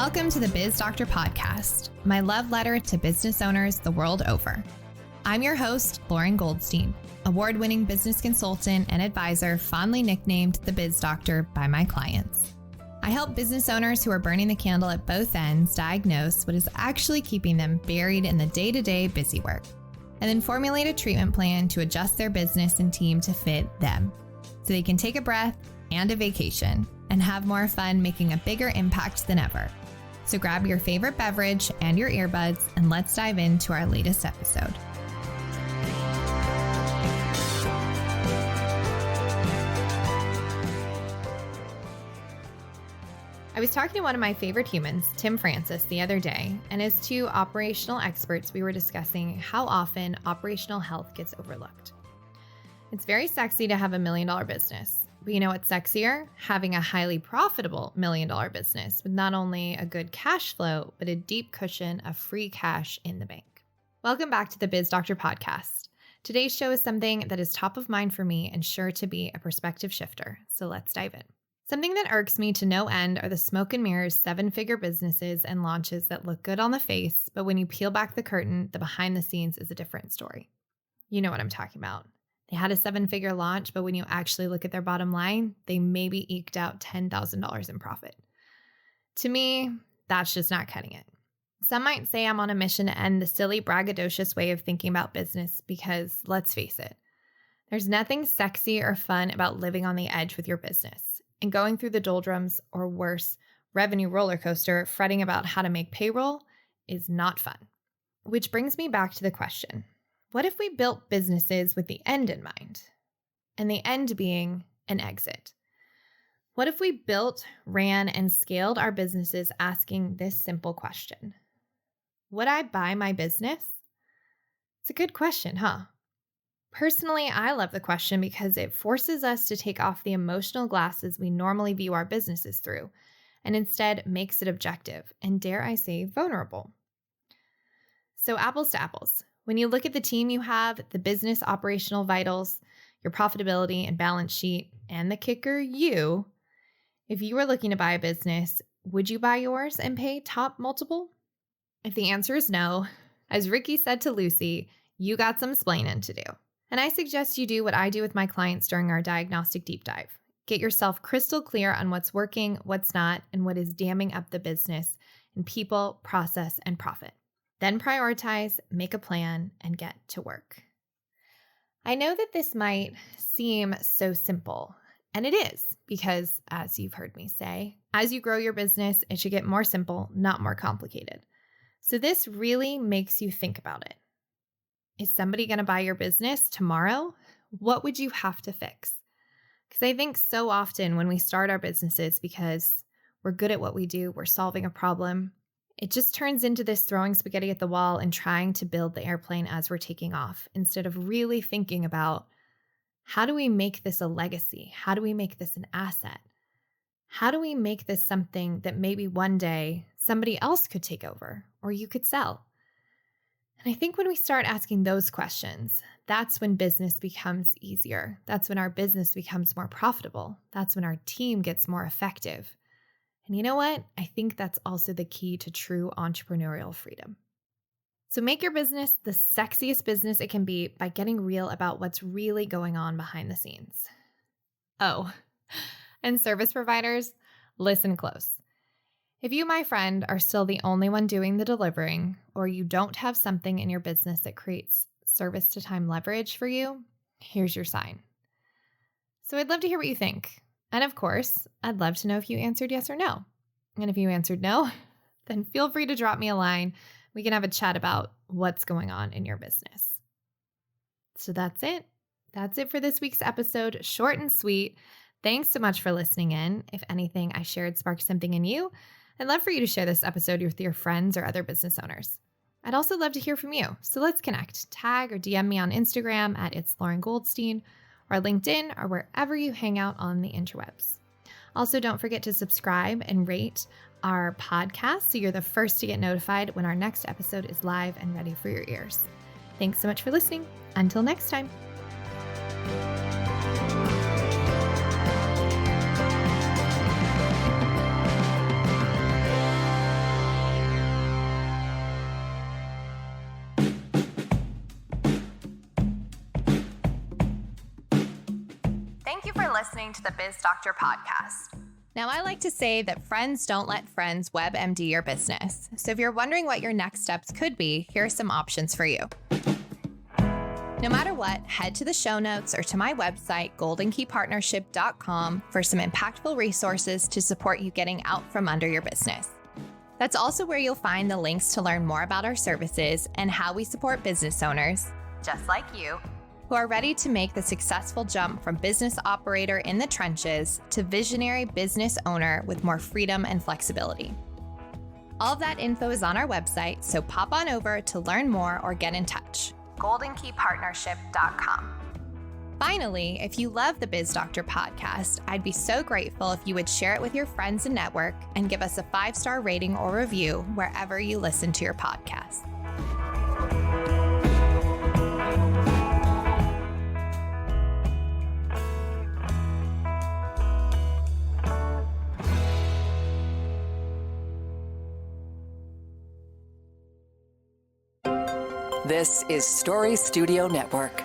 Welcome to the Biz Doctor Podcast, my love letter to business owners the world over. I'm your host, Lauren Goldstein, award-winning business consultant and advisor fondly nicknamed the Biz Doctor by my clients. I help business owners who are burning the candle at both ends diagnose what is actually keeping them buried in the day-to-day busy work, and then formulate a treatment plan to adjust their business and team to fit them, so they can take a breath and a vacation and have more fun making a bigger impact than ever. So grab your favorite beverage and your earbuds, and let's dive into our latest episode. I was talking to one of my favorite humans, Tim Francis, the other day, and as two operational experts, we were discussing how often operational health gets overlooked. It's very sexy to have $1 million business. But you know what's sexier? Having a highly profitable $1 million business with not only a good cash flow, but a deep cushion of free cash in the bank. Welcome back to the Biz Doctor Podcast. Today's show is something that is top of mind for me and sure to be a perspective shifter. So let's dive in. Something that irks me to no end are the smoke and mirrors 7-figure businesses and launches that look good on the face, but when you peel back the curtain, the behind the scenes is a different story. You know what I'm talking about. They had a 7-figure launch, but when you actually look at their bottom line, they maybe eked out $10,000 in profit. To me, that's just not cutting it. Some might say I'm on a mission to end the silly, braggadocious way of thinking about business because, let's face it, there's nothing sexy or fun about living on the edge with your business and going through the doldrums, or worse, revenue roller coaster, fretting about how to make payroll is not fun. Which brings me back to the question. What if we built businesses with the end in mind? And the end being an exit. What if we built, ran, and scaled our businesses asking this simple question? Would I buy my business? It's a good question, huh? Personally, I love the question because it forces us to take off the emotional glasses we normally view our businesses through, and instead makes it objective and, dare I say, vulnerable. So apples to apples. When you look at the team you have, the business operational vitals, your profitability and balance sheet, and the kicker, you, if you were looking to buy a business, would you buy yours and pay top multiple? If the answer is no, as Ricky said to Lucy, you got some splaining to do. And I suggest you do what I do with my clients during our diagnostic deep dive. Get yourself crystal clear on what's working, what's not, and what is damming up the business in people, process, and profit. Then prioritize, make a plan, and get to work. I know that this might seem so simple, and it is, because as you've heard me say, as you grow your business, it should get more simple, not more complicated. So this really makes you think about it. Is somebody going to buy your business tomorrow? What would you have to fix? Because I think so often when we start our businesses because we're good at what we do, we're solving a problem, it just turns into this throwing spaghetti at the wall and trying to build the airplane as we're taking off instead of really thinking about how do we make this a legacy? How do we make this an asset? How do we make this something that maybe one day somebody else could take over or you could sell? And I think when we start asking those questions, that's when business becomes easier. That's when our business becomes more profitable. That's when our team gets more effective. And you know what? I think that's also the key to true entrepreneurial freedom. So make your business the sexiest business it can be by getting real about what's really going on behind the scenes. Oh, and service providers, listen close. If you, my friend, are still the only one doing the delivering, or you don't have something in your business that creates service to time leverage for you, here's your sign. So I'd love to hear what you think. And of course, I'd love to know if you answered yes or no. And if you answered no, then feel free to drop me a line. We can have a chat about what's going on in your business. So that's it. That's it for this week's episode. Short and sweet. Thanks so much for listening in. If anything I shared sparked something in you, I'd love for you to share this episode with your friends or other business owners. I'd also love to hear from you. So let's connect. Tag or DM me on Instagram at It's Lauren Goldstein, or LinkedIn, or wherever you hang out on the interwebs. Also, don't forget to subscribe and rate our podcast so you're the first to get notified when our next episode is live and ready for your ears. Thanks so much for listening. Until next time. Thank you for listening to the Biz Doctor Podcast. Now, I like to say that friends don't let friends WebMD your business. So if you're wondering what your next steps could be, here are some options for you. No matter what, head to the show notes or to my website, goldenkeypartnership.com, for some impactful resources to support you getting out from under your business. That's also where you'll find the links to learn more about our services and how we support business owners, just like you, who are ready to make the successful jump from business operator in the trenches to visionary business owner with more freedom and flexibility. All of that info is on our website, so pop on over to learn more or get in touch. goldenkeypartnership.com. Finally, if you love the Biz Doctor Podcast, I'd be so grateful if you would share it with your friends and network and give us a 5-star rating or review wherever you listen to your podcast. This is Story Studio Network.